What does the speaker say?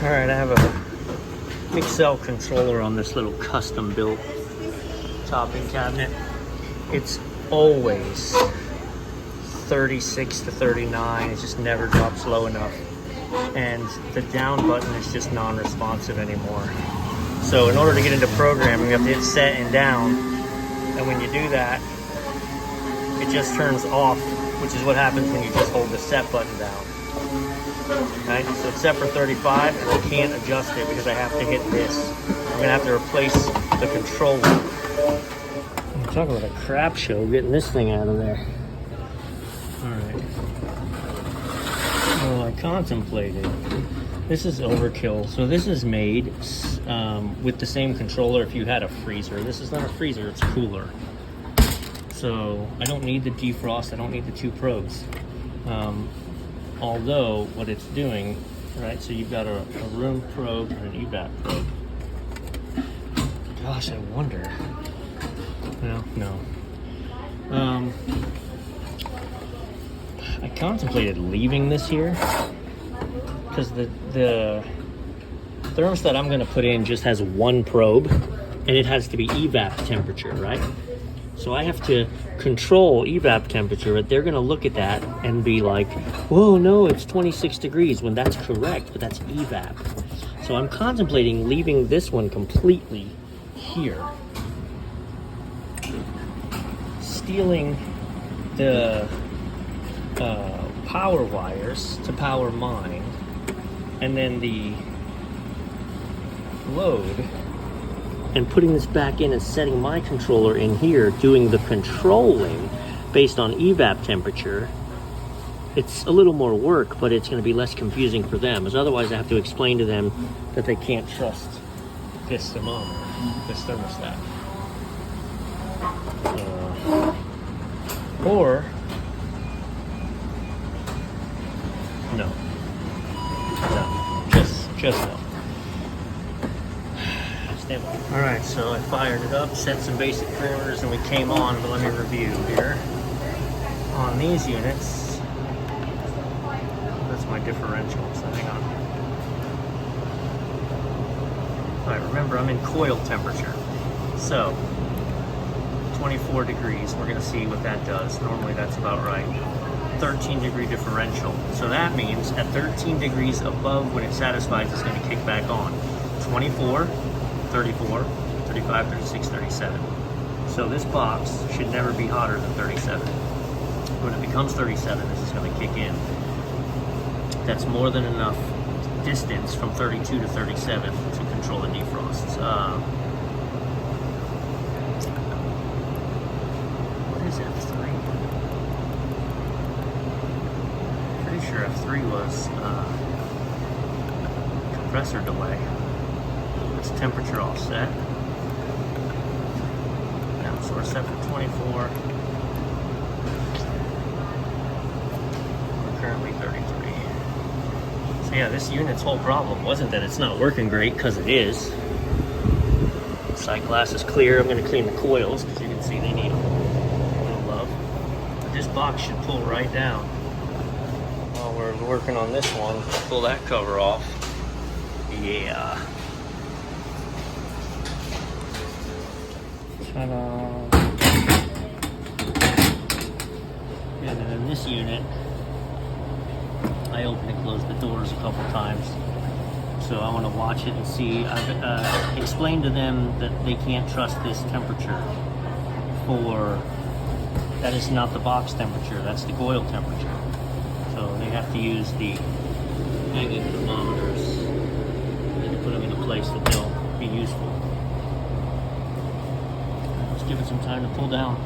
Alright, I have a Excel controller on this little custom built topping cabinet. It's always 36 to 39. It just never drops low enough. And the down button is just non-responsive anymore. So in order to get into programming, you have to hit set and down. And when you do that, it just turns off, which is what happens when you just hold the set button down. Right? So it's set for 35, and I can't adjust it because I have to hit this. I'm gonna have to replace the controller. I'm talking about a crap show, getting this thing out of there. Alright. Well, I contemplated. This is overkill. So this is made with the same controller if you had a freezer. This is not a freezer, it's cooler. So I don't need the defrost, I don't need the two probes. Although what it's doing, right, so you've got a room probe and an evap probe. Gosh, I wonder. Well, no. I contemplated leaving this here because the thermostat I'm going to put in just has one probe and it has to be evap temperature, right? So I have to control evap temperature, but they're going to look at that and be like, whoa, no, it's 26 degrees, when that's correct, but that's evap. So I'm contemplating leaving this one completely here. Stealing the power wires to power mine, and then the load, and putting this back in and setting my controller in here, doing the controlling based on evap temperature. It's a little more work, but it's going to be less confusing for them, as otherwise I have to explain to them that they can't trust this thermometer, this thermostat. Or no, just no. All right, so I fired it up, set some basic parameters, and we came on, but let me review here. On these units, that's my differential, so hang on. All right, remember I'm in coil temperature. So, 24 degrees, we're gonna see what that does. Normally that's about right. 13 degree differential. So that means at 13 degrees above when it satisfies, it's gonna kick back on. 24, 34, 35, 36, 37. So this box should never be hotter than 37. When it becomes 37, this is going to kick in. That's more than enough distance from 32 to 37 to control the defrosts. What is F3? Pretty sure F3 was compressor delay. Temperature offset. Now, so we're set for 24. We're currently 33. So yeah, this unit's whole problem wasn't that it's not working great, because it is. Sight glass is clear. I'm going to clean the coils because you can see they need a little love. But this box should pull right down. While we're working on this one, pull that cover off. Yeah. And then in this unit, I opened and closed the doors a couple times. So I want to watch it and see. I've explained to them that they can't trust this temperature that is not the box temperature, that's the coil temperature. So they have to use the hanging thermometers and put them in a place that they'll be useful. Give it some time to pull down.